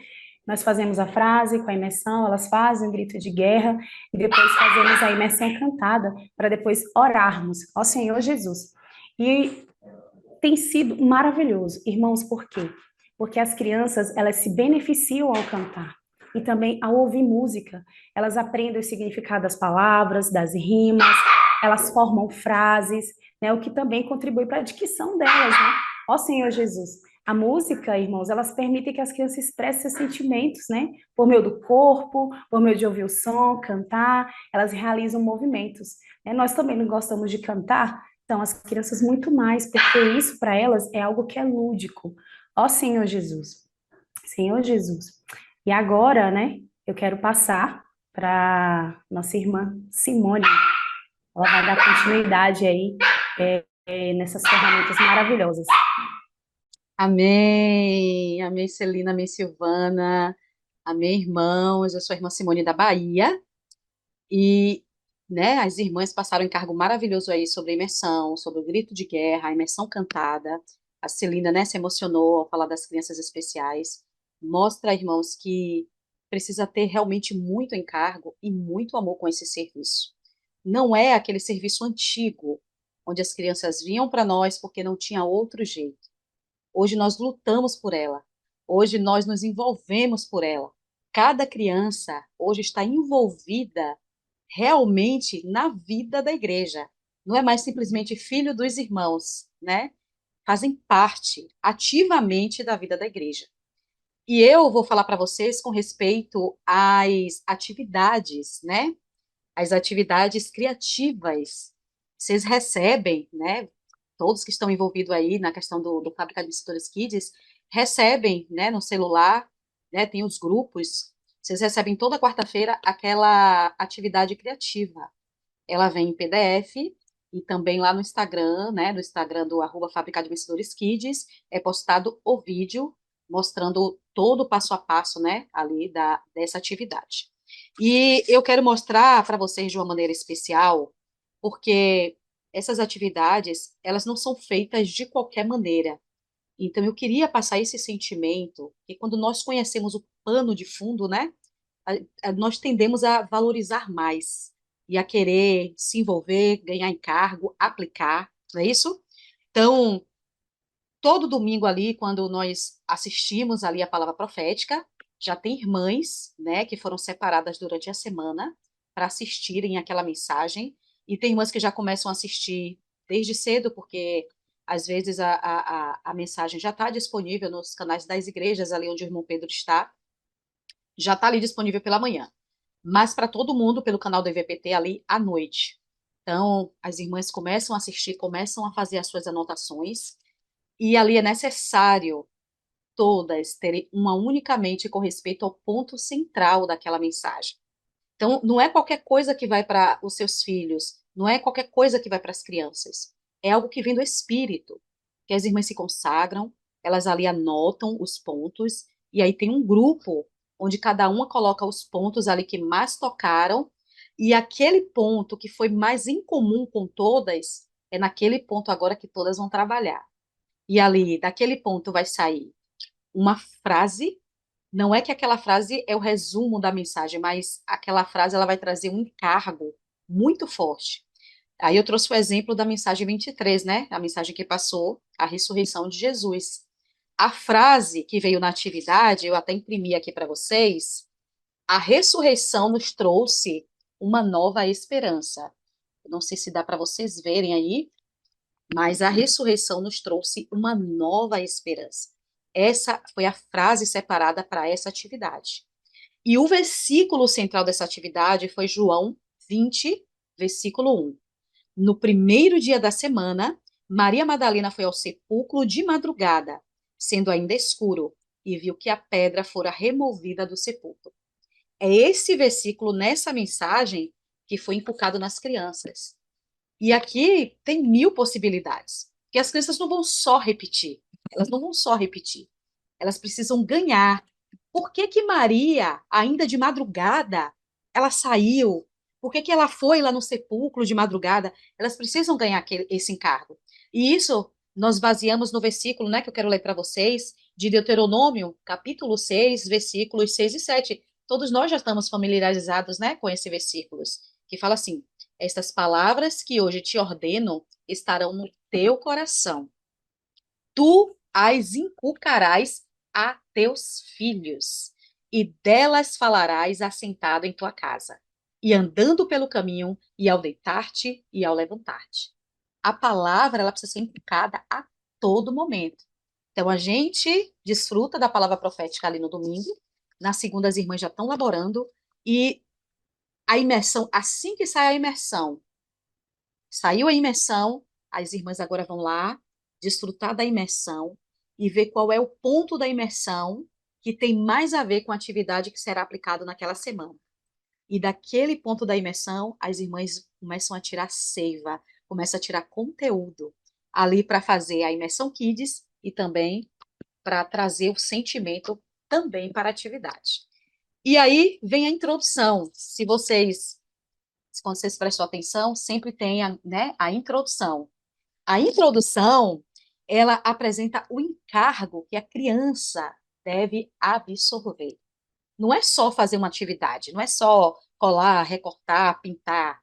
[SPEAKER 1] nós fazemos a frase com a imersão, elas fazem o grito de guerra, e depois fazemos a imersão cantada, para depois orarmos ao Senhor Jesus. E tem sido maravilhoso, irmãos, por quê? Porque as crianças, elas se beneficiam ao cantar e também ao ouvir música. Elas aprendem o significado das palavras, das rimas, elas formam frases, né, o que também contribui para a dicção delas, né? Ó Senhor Jesus, a música, irmãos, elas permitem que as crianças expressem seus sentimentos, né? Por meio do corpo, por meio de ouvir o som, cantar, elas realizam movimentos, né? Nós também não gostamos de cantar, então as crianças muito mais, porque isso para elas é algo que é lúdico. Ó Senhor Jesus, Senhor Jesus. E agora, né, eu quero passar para nossa irmã Simone. Ela vai dar continuidade aí nessas ferramentas maravilhosas.
[SPEAKER 5] Amém, amém, Celina, amém, Silvana, amém, irmãos. Eu sou a irmã Simone da Bahia e, né, as irmãs passaram um encargo maravilhoso aí sobre a imersão, sobre o grito de guerra, a imersão cantada. A Celina, né, se emocionou ao falar das crianças especiais. Mostra, irmãos, que precisa ter realmente muito encargo e muito amor com esse serviço. Não é aquele serviço antigo, onde as crianças vinham para nós porque não tinha outro jeito. Hoje nós lutamos por ela. Hoje nós nos envolvemos por ela. Cada criança hoje está envolvida realmente na vida da igreja. Não é mais simplesmente filho dos irmãos, né? Fazem parte ativamente da vida da igreja. E eu vou falar para vocês com respeito às atividades, né? As atividades criativas. Vocês recebem, né? Todos que estão envolvidos aí na questão do Fábrica de Vencedores Kids recebem, né, no celular, né, tem os grupos, vocês recebem toda quarta-feira aquela atividade criativa. Ela vem em PDF e também lá no Instagram, né, no Instagram do @Fábrica de Vencedores Kids, é postado o vídeo mostrando todo o passo a passo, né, ali dessa atividade. E eu quero mostrar para vocês de uma maneira especial, porque essas atividades, elas não são feitas de qualquer maneira. Então, eu queria passar esse sentimento, que quando nós conhecemos o pano de fundo, né, nós tendemos a valorizar mais e a querer se envolver, ganhar encargo, aplicar, não é isso? Então, todo domingo ali, quando nós assistimos ali a palavra profética, já tem irmãs, né, que foram separadas durante a semana para assistirem aquela mensagem, e tem irmãs que já começam a assistir desde cedo, porque às vezes a mensagem já está disponível nos canais das igrejas, ali onde o irmão Pedro está, já está ali disponível pela manhã. Mas para todo mundo, pelo canal do EVPT, ali à noite. Então, as irmãs começam a assistir, começam a fazer as suas anotações, e ali é necessário todas terem uma única mente com respeito ao ponto central daquela mensagem. Então, não é qualquer coisa que vai para os seus filhos, não é qualquer coisa que vai para as crianças. É algo que vem do Espírito, que as irmãs se consagram, elas ali anotam os pontos, e aí tem um grupo onde cada uma coloca os pontos ali que mais tocaram, e aquele ponto que foi mais em comum com todas, é naquele ponto agora que todas vão trabalhar. E ali, daquele ponto, vai sair uma frase. Não é que aquela frase é o resumo da mensagem, mas aquela frase ela vai trazer um encargo muito forte. Aí eu trouxe o exemplo da mensagem 23, né? A mensagem que passou, a ressurreição de Jesus. A frase que veio na atividade, eu até imprimi aqui para vocês, a ressurreição nos trouxe uma nova esperança. Não sei se dá para vocês verem aí, mas a ressurreição nos trouxe uma nova esperança. Essa foi a frase separada para essa atividade. E o versículo central dessa atividade foi João 20, versículo 1. No primeiro dia da semana, Maria Madalena foi ao sepulcro de madrugada, sendo ainda escuro, e viu que a pedra fora removida do sepulcro. É esse versículo nessa mensagem que foi inculcado nas crianças. E aqui tem 1000 possibilidades. Porque as crianças não vão só repetir. Elas não vão só repetir. Elas precisam ganhar. Por que que Maria, ainda de madrugada, ela saiu? Por que que ela foi lá no sepulcro de madrugada? Elas precisam ganhar esse encargo. E isso nós baseamos no versículo, né, que eu quero ler para vocês, de Deuteronômio, capítulo 6, versículos 6 e 7. Todos nós já estamos familiarizados, né, com esses versículos, que fala assim: estas palavras que hoje te ordeno estarão no teu coração. Tu as inculcarás a teus filhos, e delas falarás assentado em tua casa, e andando pelo caminho, e ao deitar-te e ao levantar-te. A palavra, ela precisa ser inculcada a todo momento. Então, a gente desfruta da palavra profética ali no domingo, na segunda as irmãs já estão laborando, e a imersão, assim que sai a imersão, saiu a imersão, as irmãs agora vão lá desfrutar da imersão e ver qual é o ponto da imersão que tem mais a ver com a atividade que será aplicada naquela semana. E daquele ponto da imersão, as irmãs começam a tirar seiva, começam a tirar conteúdo ali para fazer a imersão Kids e também para trazer o sentimento também para a atividade. E aí vem a introdução. Quando vocês prestam atenção, sempre tem né, a introdução. A introdução, ela apresenta o encargo que a criança deve absorver. Não é só fazer uma atividade, não é só colar, recortar, pintar.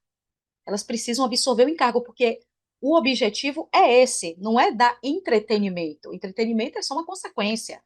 [SPEAKER 5] Elas precisam absorver o encargo, porque o objetivo é esse, não é dar entretenimento. O entretenimento é só uma consequência.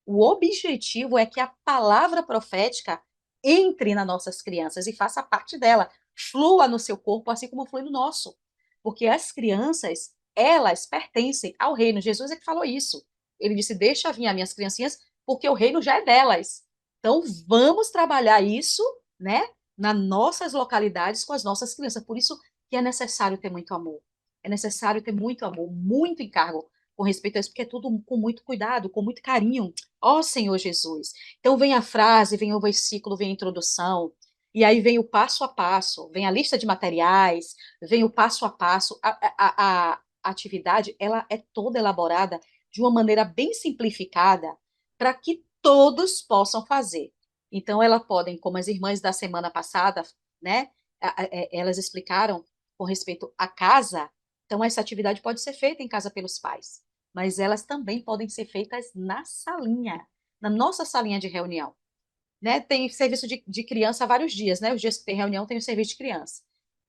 [SPEAKER 5] O objetivo é que a palavra profética entre nas nossas crianças e faça parte dela, flua no seu corpo, assim como flui no nosso. Porque as crianças, elas pertencem ao reino. Jesus é que falou isso. Ele disse: deixa vir as minhas criancinhas, porque o reino já é delas. Então, vamos trabalhar isso, né, nas nossas localidades com as nossas crianças. Por isso que é necessário ter muito amor. É necessário ter muito amor, muito encargo com respeito a isso, porque é tudo com muito cuidado, com muito carinho. Ó Senhor Jesus. Então, vem a frase, vem o versículo, vem a introdução, e aí vem o passo a passo, vem a lista de materiais, vem o passo a passo. A atividade, ela é toda elaborada de uma maneira bem simplificada para que todos possam fazer. Então, elas podem, como as irmãs da semana passada, né, elas explicaram com respeito à casa. Então, essa atividade pode ser feita em casa pelos pais, mas elas também podem ser feitas na salinha, na nossa salinha de reunião. Né? Tem serviço de criança há vários dias, né? Os dias que tem reunião tem o serviço de criança.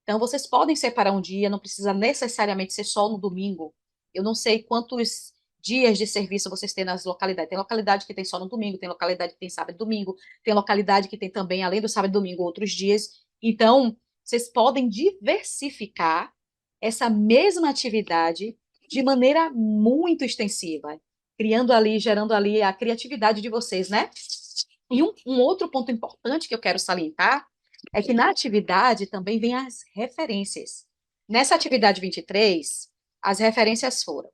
[SPEAKER 5] Então, vocês podem separar um dia, não precisa necessariamente ser só no domingo. Eu não sei quantos dias de serviço vocês têm nas localidades. Tem localidade que tem só no domingo, tem localidade que tem sábado e domingo, tem localidade que tem também, além do sábado e domingo, outros dias. Então, vocês podem diversificar essa mesma atividade de maneira muito extensiva, criando ali, gerando ali a criatividade de vocês, né? E um outro ponto importante que eu quero salientar é que na atividade também vem as referências. Nessa atividade 23, as referências foram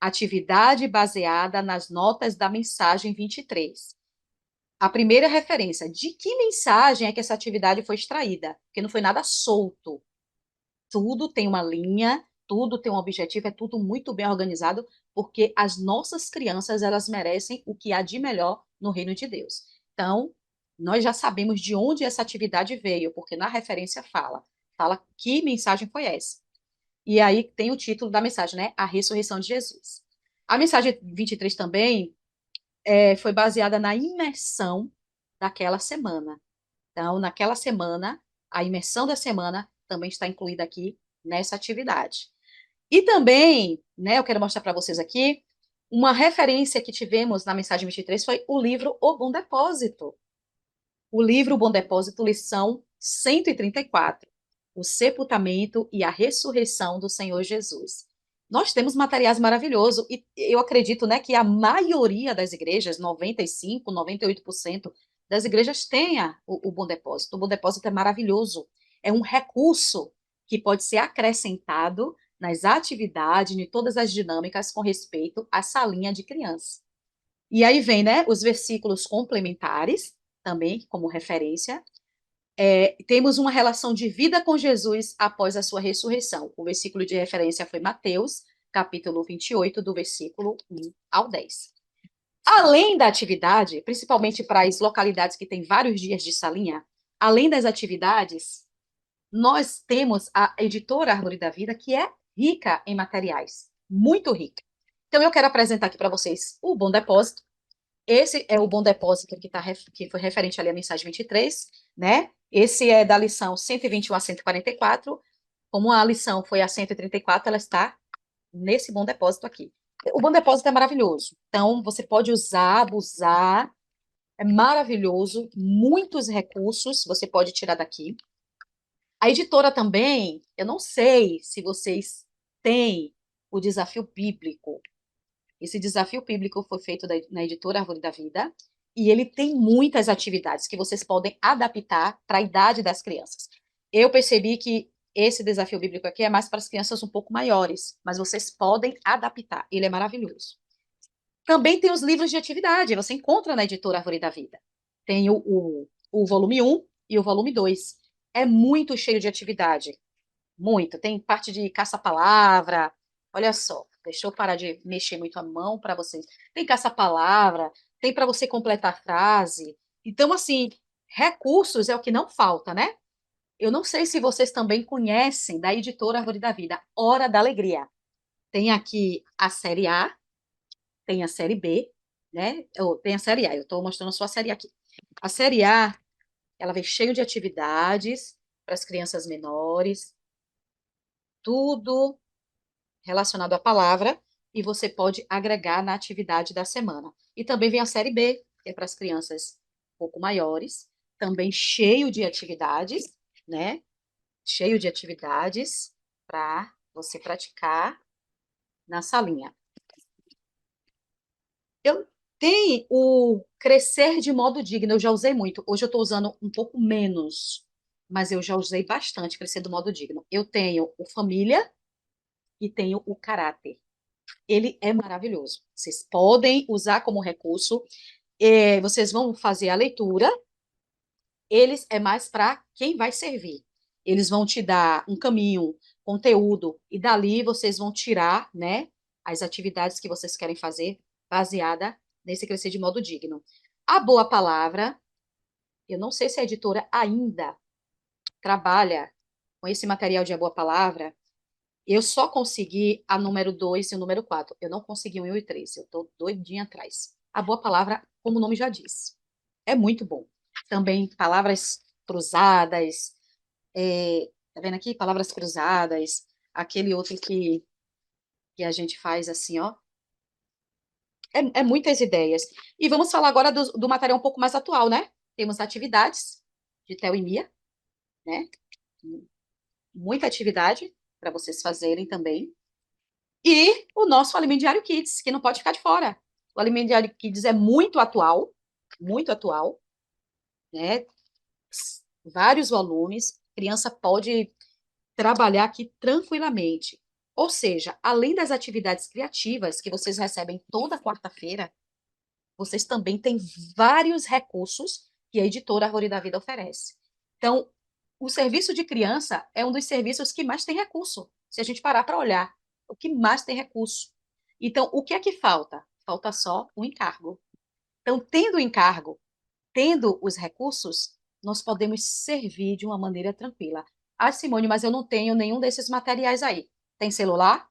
[SPEAKER 5] atividade baseada nas notas da mensagem 23. A primeira referência, de que mensagem é que essa atividade foi extraída? Porque não foi nada solto. Tudo tem uma linha, tudo tem um objetivo, é tudo muito bem organizado, porque as nossas crianças, elas merecem o que há de melhor no reino de Deus. Então, nós já sabemos de onde essa atividade veio, porque na referência fala que mensagem foi essa. E aí tem o título da mensagem, né? A ressurreição de Jesus. A mensagem 23 também foi baseada na imersão daquela semana. Então, naquela semana, a imersão da semana também está incluída aqui nessa atividade. E também, né, eu quero mostrar para vocês aqui, uma referência que tivemos na mensagem 23 foi o livro O Bom Depósito. O livro O Bom Depósito, lição 134, o sepultamento e a ressurreição do Senhor Jesus. Nós temos materiais maravilhosos e eu acredito, né, que a maioria das igrejas, 95, 98% das igrejas tenha o Bom Depósito. O Bom Depósito é maravilhoso. É um recurso que pode ser acrescentado nas atividades, em todas as dinâmicas com respeito à salinha de criança. E aí vem, né, os versículos complementares, também como referência. Temos uma relação de vida com Jesus após a sua ressurreição. O versículo de referência foi Mateus, capítulo 28, do versículo 1 ao 10. Além da atividade, principalmente para as localidades que têm vários dias de salinha, além das atividades, nós temos a editora Árvore da Vida, que é rica em materiais. muito rica. Então, eu quero apresentar aqui para vocês o Bom Depósito. Esse é o Bom Depósito que foi referente ali à mensagem 23, né? Esse é da lição 121 a 144. Como a lição foi a 134, ela está nesse Bom Depósito aqui. O Bom Depósito é maravilhoso. Então, você pode usar, abusar. É maravilhoso. Muitos recursos você pode tirar daqui. A editora também, eu não sei se vocês têm o desafio bíblico. Esse desafio bíblico foi feito na editora Árvore da Vida e ele tem muitas atividades que vocês podem adaptar para a idade das crianças. Eu percebi que esse desafio bíblico aqui é mais para as crianças um pouco maiores, mas vocês podem adaptar. Ele é maravilhoso. Também tem os livros de atividade, você encontra na editora Árvore da Vida. Tem o volume 1 e o volume 2. É muito cheio de atividade. Muito. Tem parte de caça-palavra. Olha só, deixa eu parar de mexer muito a mão para vocês. Tem caça-palavra, tem para você completar a frase. Então, assim, recursos é o que não falta, né? Eu não sei se vocês também conhecem da editora Árvore da Vida, Hora da Alegria. Tem aqui a série A, tem a série B, né? Tem a série A, eu estou mostrando só a série A aqui. A série A, ela vem cheio de atividades para as crianças menores, tudo relacionado à palavra, e você pode agregar na atividade da semana. E também vem a série B, que é para as crianças um pouco maiores, também cheio de atividades, né? Cheio de atividades para você praticar na salinha. Eu tenho o crescer de modo digno, eu já usei muito. Hoje eu estou usando um pouco menos, mas eu já usei bastante crescer do modo digno. Eu tenho o família e tenho o caráter. Ele é maravilhoso. Vocês podem usar como recurso. Vocês vão fazer a leitura. Eles é mais para quem vai servir. Eles vão te dar um caminho, conteúdo, e dali vocês vão tirar, né, as atividades que vocês querem fazer baseada nesse crescer de modo digno. A boa palavra, eu não sei se a editora ainda trabalha com esse material de A Boa Palavra. Eu só consegui a número 2 e o número 4. Eu não consegui o 1 e o 3. Eu estou doidinha atrás. A Boa Palavra, como o nome já diz, é muito bom. Também palavras cruzadas. Tá vendo aqui? Palavras cruzadas. Aquele outro que a gente faz assim, ó. É muitas ideias. E vamos falar agora do material um pouco mais atual, né? Temos atividades de Theo e Mia, né? Muita atividade para vocês fazerem também. E o nosso Alimento Diário Kids, que não pode ficar de fora. O Alimento Diário Kids é muito atual, né? Vários volumes, criança pode trabalhar aqui tranquilamente. Ou seja, além das atividades criativas que vocês recebem toda quarta-feira, vocês também têm vários recursos que a editora Árvore da Vida oferece. Então, o serviço de criança é um dos serviços que mais tem recurso, se a gente parar para olhar. O que mais tem recurso. Então, o que é que falta? Falta só o encargo. Então, tendo o encargo, tendo os recursos, nós podemos servir de uma maneira tranquila. Ah, Simone, mas eu não tenho nenhum desses materiais aí. Tem celular?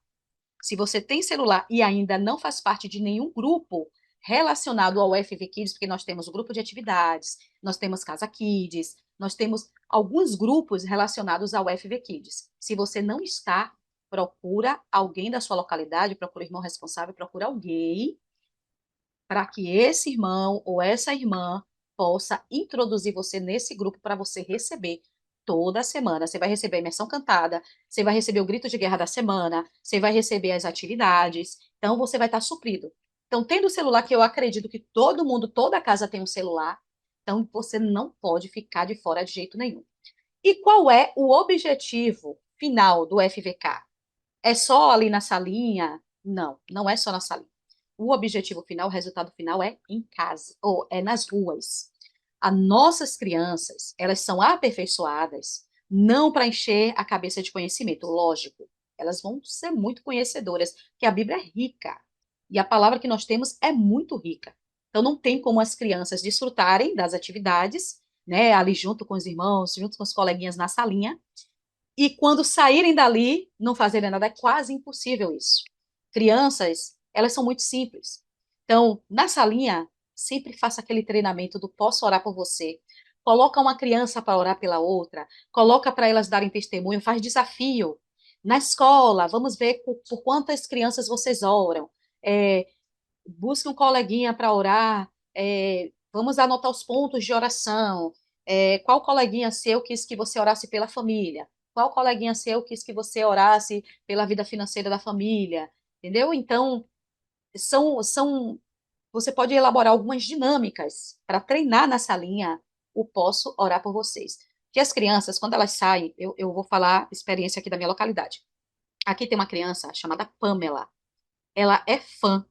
[SPEAKER 5] Se você tem celular e ainda não faz parte de nenhum grupo relacionado ao FV Kids, porque nós temos o grupo de atividades, nós temos Casa Kids, nós temos alguns grupos relacionados ao FV Kids. Se você não está, procura alguém da sua localidade, procura o irmão responsável, procura alguém para que esse irmão ou essa irmã possa introduzir você nesse grupo para você receber toda semana. Você vai receber a imersão cantada, você vai receber o grito de guerra da semana, você vai receber as atividades. Então, você vai estar suprido. Então, tendo o celular, que eu acredito que todo mundo, toda casa tem um celular, então você não pode ficar de fora de jeito nenhum. E qual é o objetivo final do FVK? É só ali na salinha? Não, não é só na salinha. O objetivo final, o resultado final é em casa, ou é nas ruas. As nossas crianças, elas são aperfeiçoadas não para encher a cabeça de conhecimento, lógico. Elas vão ser muito conhecedoras, porque a Bíblia é rica. E a palavra que nós temos é muito rica. Então, não tem como as crianças desfrutarem das atividades, né, ali junto com os irmãos, junto com os coleguinhas na salinha, e quando saírem dali, não fazerem nada. É quase impossível isso. crianças, elas são muito simples. Então, na salinha, sempre faça aquele treinamento do posso orar por você. Coloca uma criança para orar pela outra, coloca para elas darem testemunho, faz desafio. Na escola, vamos ver por quantas crianças vocês oram. É, busque um coleguinha para orar. Vamos anotar os pontos de oração. Qual coleguinha seu quis que você orasse pela família? Qual coleguinha seu quis que você orasse pela vida financeira da família? Entendeu? Então, você pode elaborar algumas dinâmicas para treinar nessa linha o posso orar por vocês. Que as crianças, quando elas saem, eu vou falar experiência aqui da minha localidade. Aqui tem uma criança chamada Pamela. Ela é fã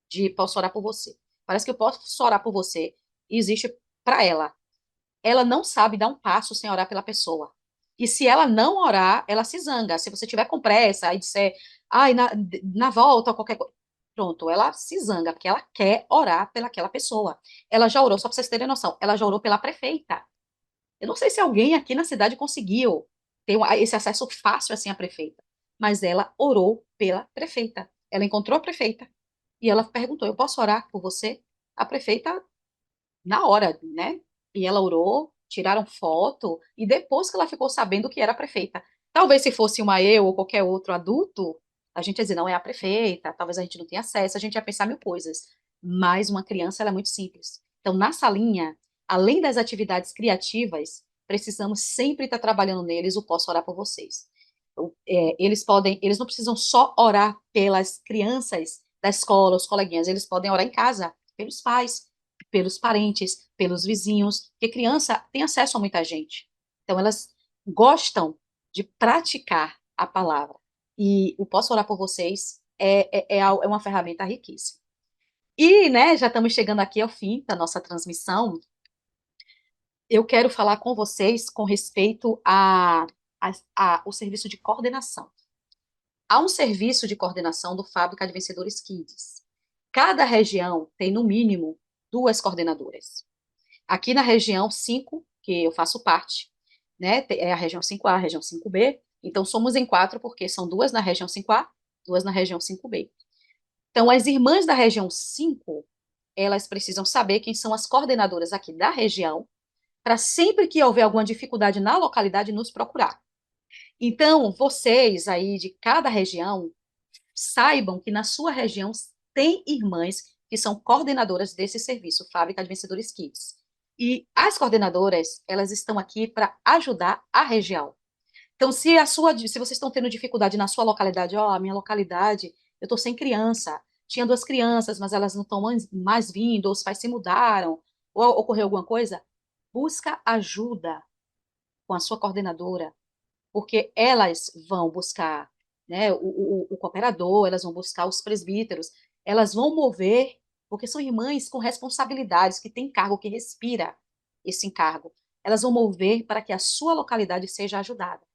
[SPEAKER 5] de posso orar por você. Parece que eu posso orar por você existe para ela. Ela não sabe dar um passo sem orar pela pessoa. E se ela não orar, ela se zanga. Se você tiver com pressa e disser, ai, na volta ou qualquer coisa, pronto, ela se zanga, porque ela quer orar pelaquela pessoa. Ela já orou, só para vocês terem noção, ela já orou pela prefeita. Eu não sei se alguém aqui na cidade conseguiu ter esse acesso fácil assim à prefeita, mas ela orou pela prefeita. Ela encontrou a prefeita e ela perguntou: eu posso orar por você? A prefeita, na hora, né? E ela orou, tiraram foto, e depois que ela ficou sabendo que era a prefeita. Talvez se fosse uma eu ou qualquer outro adulto, a gente ia dizer, não é a prefeita, talvez a gente não tenha acesso, a gente ia pensar mil coisas. Mas uma criança, ela é muito simples. Então, na salinha, além das atividades criativas, precisamos sempre estar trabalhando neles o posso orar por vocês. Eles não precisam só orar pelas crianças da escola, os coleguinhas, eles podem orar em casa, pelos pais, pelos parentes, pelos vizinhos, porque criança tem acesso a muita gente. Então, elas gostam de praticar a palavra. E o Posso Orar por Vocês é uma ferramenta riquíssima. E, né, já estamos chegando aqui ao fim da nossa transmissão. Eu quero falar com vocês com respeito ao serviço de coordenação. Há um serviço de coordenação do Fábrica de Vencedores Kids. Cada região tem, no mínimo, 2 coordenadoras. Aqui na região 5, que eu faço parte, né, é a região 5A, a região 5B, então somos em 4, porque são 2 na região 5A, 2 na região 5B. Então, as irmãs da região 5, elas precisam saber quem são as coordenadoras aqui da região, para sempre que houver alguma dificuldade na localidade, nos procurar. Então, vocês aí de cada região, saibam que na sua região tem irmãs que são coordenadoras desse serviço, Fábrica de Vencedores Kids. E as coordenadoras, elas estão aqui para ajudar a região. Então, se vocês estão tendo dificuldade na sua localidade, a minha localidade, eu estou sem criança, tinha 2 crianças, mas elas não estão mais vindo, ou os pais se mudaram, ou ocorreu alguma coisa, busca ajuda com a sua coordenadora, porque elas vão buscar, né, o cooperador, elas vão buscar os presbíteros, elas vão mover, porque são irmãs com responsabilidades, que têm cargo, que respira esse encargo. Elas vão mover para que a sua localidade seja ajudada.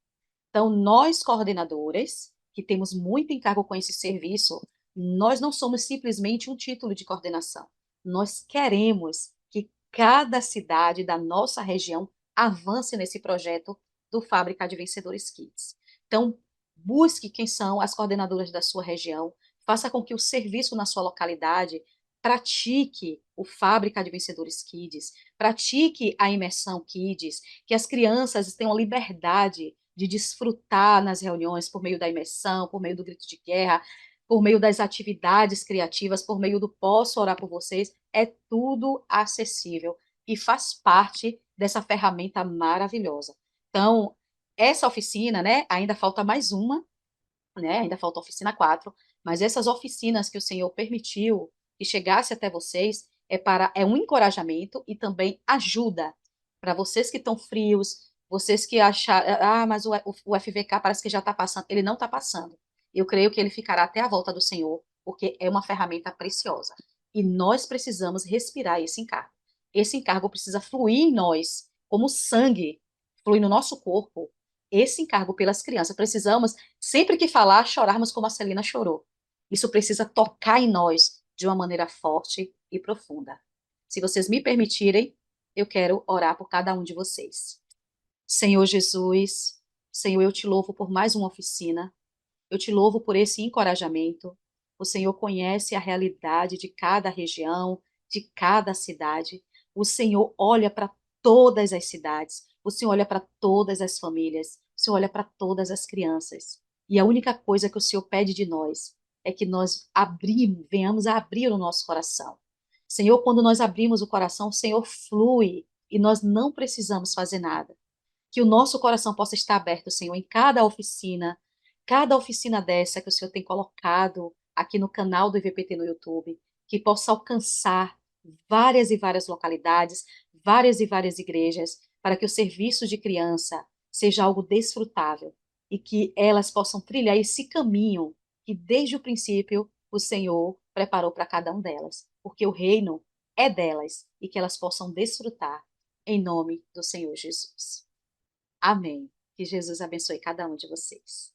[SPEAKER 5] Então, nós, coordenadoras, que temos muito encargo com esse serviço, nós não somos simplesmente um título de coordenação. Nós queremos que cada cidade da nossa região avance nesse projeto do Fábrica de Vencedores Kids. Então, busque quem são as coordenadoras da sua região, faça com que o serviço na sua localidade pratique o Fábrica de Vencedores Kids, pratique a imersão Kids, que as crianças tenham liberdade de desfrutar nas reuniões por meio da imersão, por meio do grito de guerra, por meio das atividades criativas, por meio do Posso Orar por Vocês, é tudo acessível e faz parte dessa ferramenta maravilhosa. Então, essa oficina, né, ainda falta mais uma, né, ainda falta a oficina 4, mas essas oficinas que o Senhor permitiu que chegasse até vocês é um encorajamento e também ajuda para vocês que estão frios, vocês que acharam, mas o FVK parece que já está passando. Ele não está passando. Eu creio que ele ficará até a volta do Senhor, porque é uma ferramenta preciosa. E nós precisamos respirar esse encargo. Esse encargo precisa fluir em nós, como sangue flui no nosso corpo. Esse encargo pelas crianças. Precisamos, sempre que falar, chorarmos como a Celina chorou. Isso precisa tocar em nós de uma maneira forte e profunda. Se vocês me permitirem, eu quero orar por cada um de vocês. Senhor Jesus, Senhor, eu te louvo por mais uma oficina, eu te louvo por esse encorajamento, O Senhor conhece a realidade de cada região, de cada cidade. O Senhor olha para todas as cidades. O Senhor olha para todas as famílias. O Senhor olha para todas as crianças. E a única coisa que o Senhor pede de nós é que nós venhamos a abrir o nosso coração. Senhor, quando nós abrimos o coração, o Senhor flui e nós não precisamos fazer nada. Que o nosso coração possa estar aberto, Senhor, em cada oficina dessa que o Senhor tem colocado aqui no canal do IVPT no YouTube, que possa alcançar várias e várias localidades, várias e várias igrejas, para que o serviço de criança seja algo desfrutável e que elas possam trilhar esse caminho que desde o princípio o Senhor preparou para cada um delas, porque o reino é delas e que elas possam desfrutar em nome do Senhor Jesus. Amém. Que Jesus abençoe cada um de vocês.